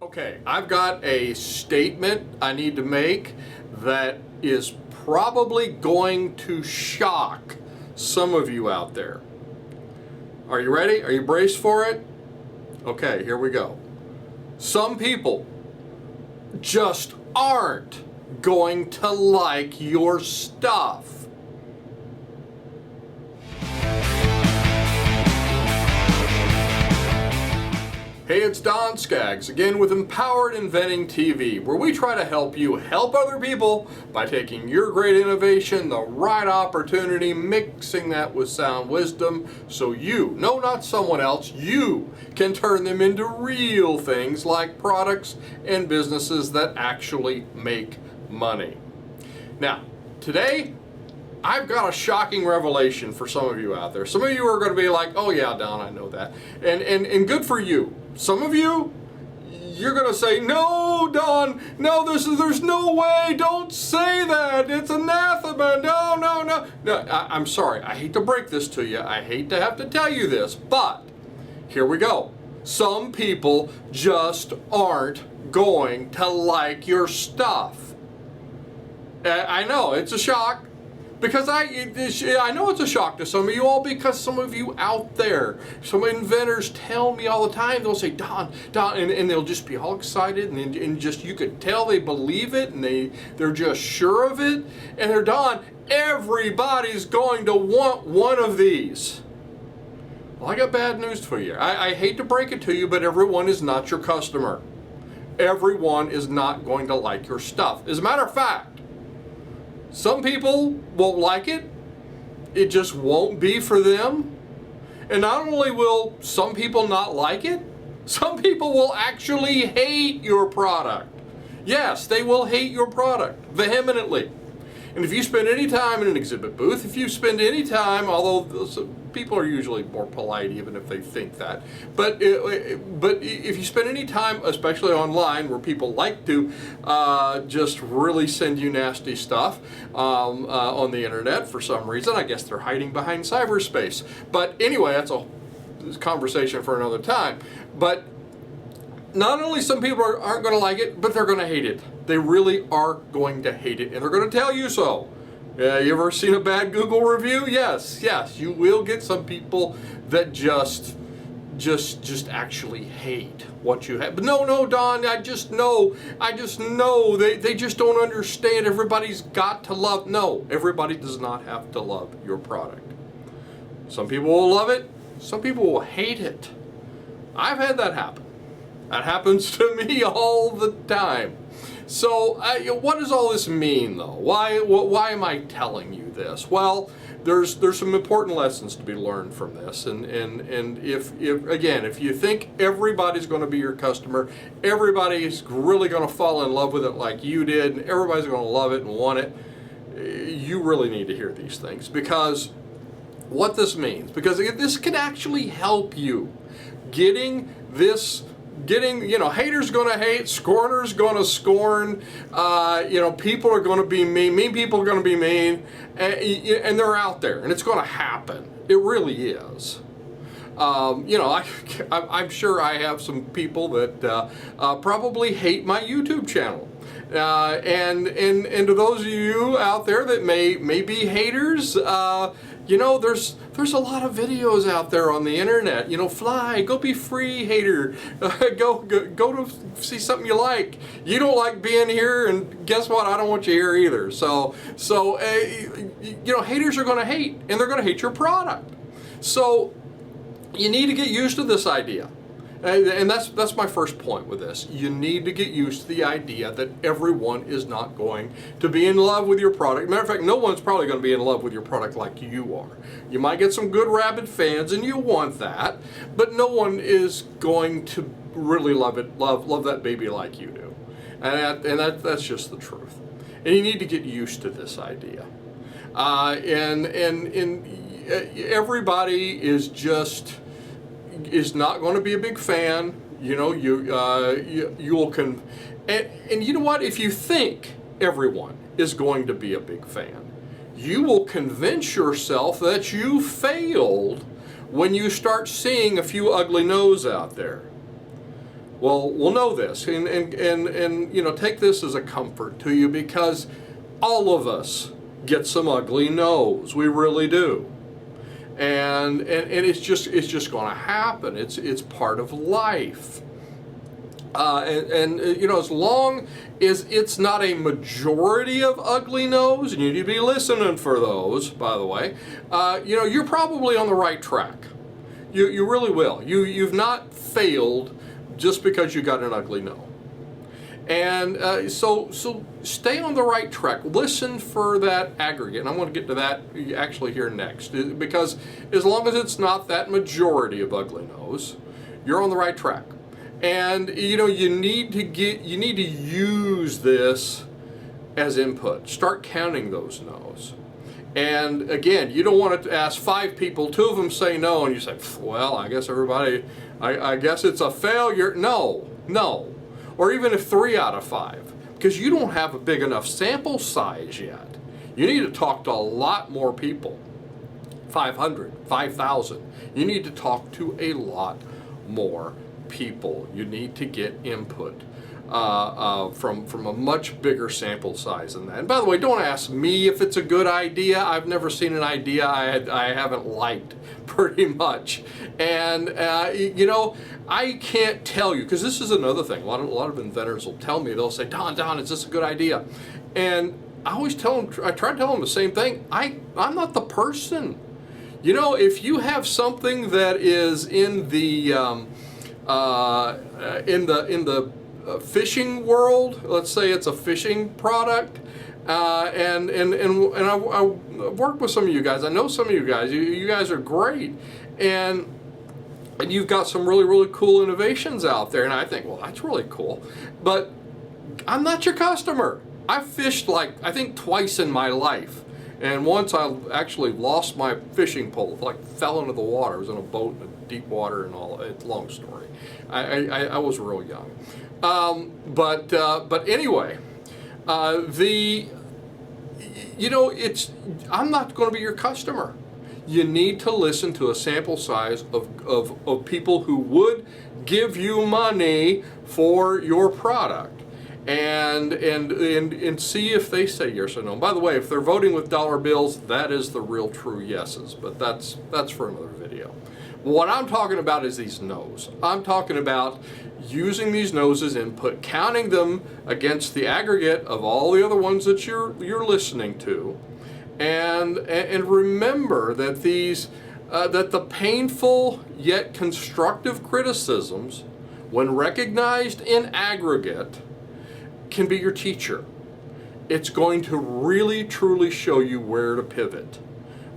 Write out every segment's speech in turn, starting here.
Okay, I've got a statement I need to make that is probably going to shock some of you out there. Are you ready? Are you braced for it? Okay, here we go. Some people just aren't going to like your stuff. Hey, it's Don Skaggs, again with Empowered Inventing TV, where we try to help you help other people by taking your great innovation, the right opportunity, mixing that with sound wisdom, so you, no, not someone else, you can turn them into real things like products and businesses that actually make money. Now, today, I've got a shocking revelation for some of you out there. Some of you are going to be like, oh yeah, Don, I know that. And good for you. Some of you, you're going to say, no, Don, no, there's no way, don't say that. It's anathema, no. I'm sorry, I hate to break this to you. I hate to have to tell you this, but here we go. Some people just aren't going to like your stuff. I know, it's a shock. Because I know it's a shock to some of you all, because some of you out there, some inventors tell me all the time, they'll say, Don, and they'll just be all excited, and just, you could tell they believe it, and they're just sure of it, and they're, Don, everybody's going to want one of these. Well, I got bad news for you. I hate to break it to you, but everyone is not your customer. Everyone is not going to like your stuff. As a matter of fact, some people won't like it. It just won't be for them. And not only will some people not like it, some people will actually hate your product. Yes, they will hate your product vehemently. And if you spend any time in an exhibit booth, if you spend any time, although people are usually more polite even if they think that, but if you spend any time, especially online, where people like to just really send you nasty stuff on the internet for some reason, I guess they're hiding behind cyberspace. But anyway, that's a conversation for another time. But not only some people aren't going to like it, but they're going to hate it. They really are going to hate it, and they're going to tell you so. You ever seen a bad Google review? Yes, you will get some people that just actually hate what you have. But no, Don, I just know. They just don't understand. Everybody's got to love. No, everybody does not have to love your product. Some people will love it. Some people will hate it. I've had that happen. That happens to me all the time. So what does all this mean, though? Why am I telling you this? Well, there's some important lessons to be learned from this. And if you think everybody's going to be your customer, everybody's really going to fall in love with it like you did, and everybody's going to love it and want it, you really need to hear these things. Because what this means, because this can actually help you getting, haters gonna hate, scorners gonna scorn, people are gonna be mean people are gonna be mean, and they're out there, and it's gonna happen. It really is. I'm sure I have some people that probably hate my YouTube channel. And to those of you out there that may be haters, there's a lot of videos out there on the internet. Fly, go be free, hater. Go to see something you like. You don't like being here, and guess what? I don't want you here either. So haters are going to hate, and they're going to hate your product. So you need to get used to this idea. And that's my first point with this. You need to get used to the idea that everyone is not going to be in love with your product. Matter of fact, no one's probably going to be in love with your product like you are. You might get some good rabid fans, and you want that, but no one is going to really love that baby like you do. And that's just the truth. And you need to get used to this idea. And everybody is not going to be a big fan. You will and you know what? If you think everyone is going to be a big fan, you will convince yourself that you failed when you start seeing a few ugly no's out there. Well, know this, and you know, take this as a comfort to you, because all of us get some ugly no's. We really do. And it's just going to happen. It's part of life. You know, as long as it's not a majority of ugly no's, and you need to be listening for those, by the way, you know, you're probably on the right track. You really will. You've not failed just because you got an ugly no. And so stay on the right track. Listen for that aggregate. And I'm going to get to that actually here next, because as long as it's not that majority of ugly no's, you're on the right track. And you know, you need to use this as input. Start counting those no's. And again, you don't want to ask 5 people, 2 of them say no, and you say, well, I guess everybody, I guess it's a failure. No. Or even if 3 out of 5, because you don't have a big enough sample size yet. You need to talk to a lot more people. 500, 5,000. You need to talk to a lot more people. You need to get input from a much bigger sample size than that. And by the way, don't ask me if it's a good idea. I've never seen an idea I haven't liked, pretty much. And you know, I can't tell you, because this is another thing. A lot of inventors will tell me, they'll say, Don, is this a good idea? And I always tell them, I try to tell them the same thing. I'm not the person. You know, if you have something that is in the fishing world, let's say it's a fishing product, and I worked with some of you guys. I know some of you guys. You guys are great, and you've got some really cool innovations out there. And I think, well, that's really cool, but I'm not your customer. I've fished like, I think, twice in my life. And once I actually lost my fishing pole, like fell into the water. I was in a boat in deep water and all. It's a long story. I was real young. But anyway, you know, I'm not going to be your customer. You need to listen to a sample size of people who would give you money for your product. And see if they say yes or no. And by the way, if they're voting with dollar bills, that is the real true yeses, but that's for another video. What I'm talking about is these no's. I'm talking about using these no's as input, counting them against the aggregate of all the other ones that you're listening to, and remember that that the painful yet constructive criticisms, when recognized in aggregate, can be your teacher. It's going to really truly show you where to pivot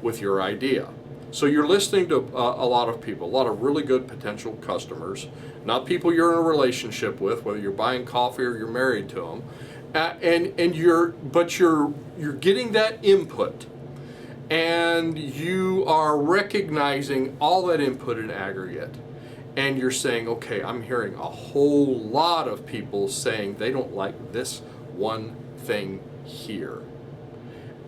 with your idea. So you're listening to a lot of people, a lot of really good potential customers, not people you're in a relationship with, whether you're buying coffee or you're married to them, and you're getting that input, and you are recognizing all that input in aggregate. And you're saying, okay, I'm hearing a whole lot of people saying they don't like this one thing here.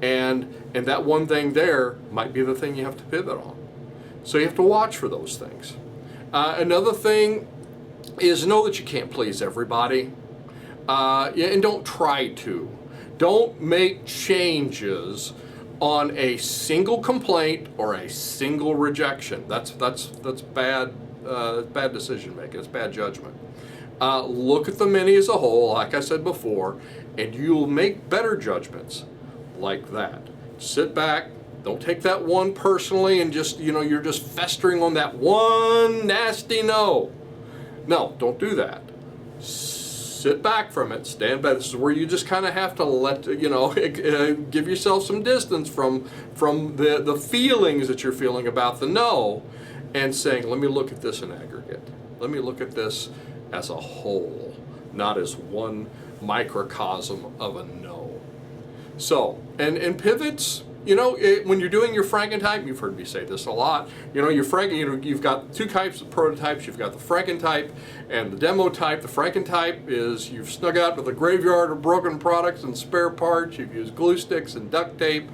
And that one thing there might be the thing you have to pivot on. So you have to watch for those things. Another thing is know that you can't please everybody. And don't try to. Don't make changes on a single complaint or a single rejection. That's bad. Bad decision making. It's bad judgment. Look at the many as a whole, like I said before, and you'll make better judgments like that. Sit back. Don't take that one personally and just, you know, you're just festering on that one nasty no. No, don't do that. Sit back from it. Stand back. This is where you just kind of have to let, you know, give yourself some distance from the feelings that you're feeling about the no, and saying, let me look at this in aggregate. Let me look at this as a whole, not as one microcosm of a no. So, and pivots, you know, when you're doing your Frankentype, you've heard me say this a lot, you know, you've got 2 types of prototypes. You've got the Frankentype and the demo type. The Frankentype is you've snug out to the graveyard of broken products and spare parts. You've used glue sticks and duct tape,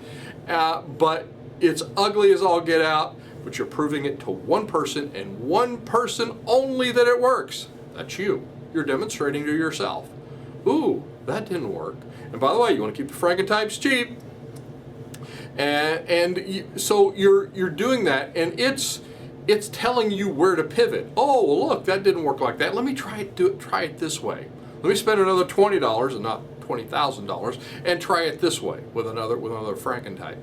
but it's ugly as all get out. But you're proving it to one person and one person only that it works. That's you. You're demonstrating to yourself. Ooh, that didn't work. And by the way, you want to keep the Frankentypes cheap. So you're doing that, and it's telling you where to pivot. Oh, well, look, that didn't work like that. Let me try it this way. Let me spend another $20 and not $20,000 and try it this way with another Frankentype.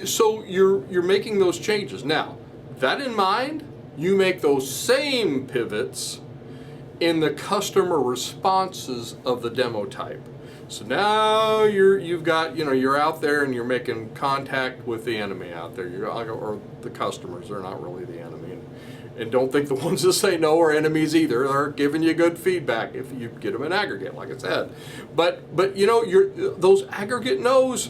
So you're making those changes. Now, that in mind, you make those same pivots in the customer responses of the demo type. So now you're out there and you're making contact with the enemy out there, or the customers. They're not really the enemy, and don't think the ones that say no are enemies either. They're giving you good feedback if you get them in aggregate, like I said. But those aggregate no's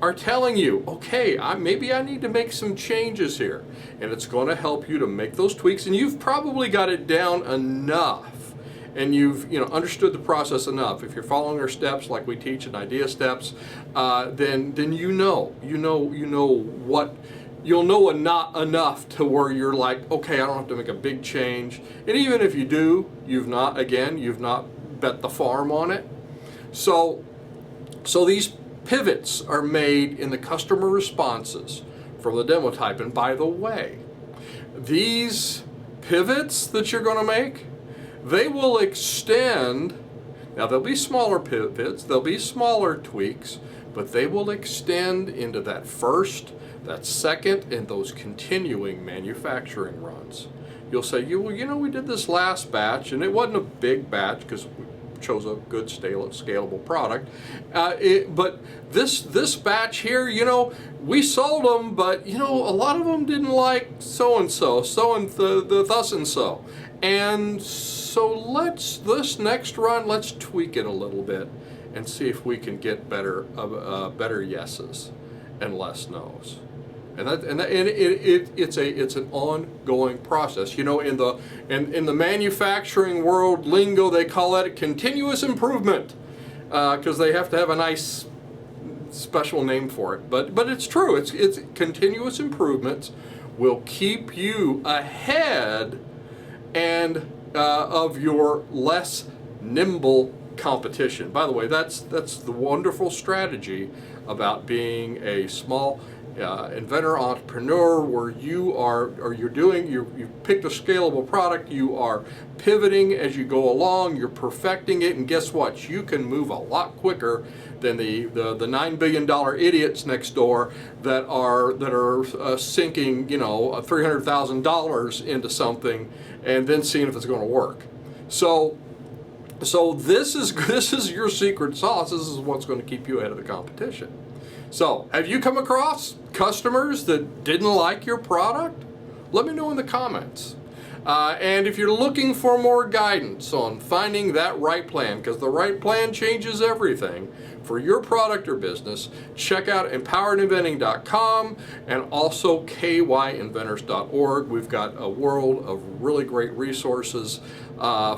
are telling you, okay, maybe I need to make some changes here, and it's going to help you to make those tweaks, and you've probably got it down enough. And you've understood the process enough. If you're following our steps like we teach in idea steps, then you'll know enough to where you're like, okay, I don't have to make a big change. And even if you do, you've not bet the farm on it. So these pivots are made in the customer responses from the demo type. And by the way, these pivots that you're going to make, they will extend. Now, there'll be smaller pivots, there'll be smaller tweaks, but they will extend into that first, that second, and those continuing manufacturing runs. You'll say, we did this last batch, and it wasn't a big batch because we chose a good scalable product. But this batch here, we sold them, but a lot of them didn't like so-and-so, thus and so. And so this next run, let's tweak it a little bit and see if we can get better yeses and less nos. It's an ongoing process. In the manufacturing world lingo, they call that continuous improvement because they have to have a nice special name for it. But it's true. It's continuous improvements will keep you ahead and of your less nimble competition. By the way, that's the wonderful strategy about being a small inventor entrepreneur, where you've picked a scalable product, you are pivoting as you go along, you're perfecting it, and guess what? You can move a lot quicker than the $9 billion idiots next door that are sinking $300,000 into something and then seeing if it's going to work. So this is your secret sauce. This is what's going to keep you ahead of the competition. So, have you come across customers that didn't like your product? Let me know in the comments. And if you're looking for more guidance on finding that right plan, because the right plan changes everything for your product or business, check out empoweredinventing.com and also kyinventors.org. We've got a world of really great resources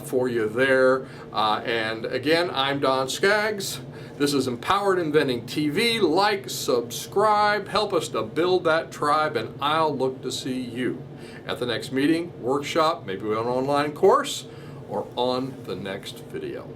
for you there. And again, I'm Don Skaggs. This is Empowered Inventing TV. Like, subscribe, help us to build that tribe, and I'll look to see you at the next meeting, workshop, maybe an online course, or on the next video.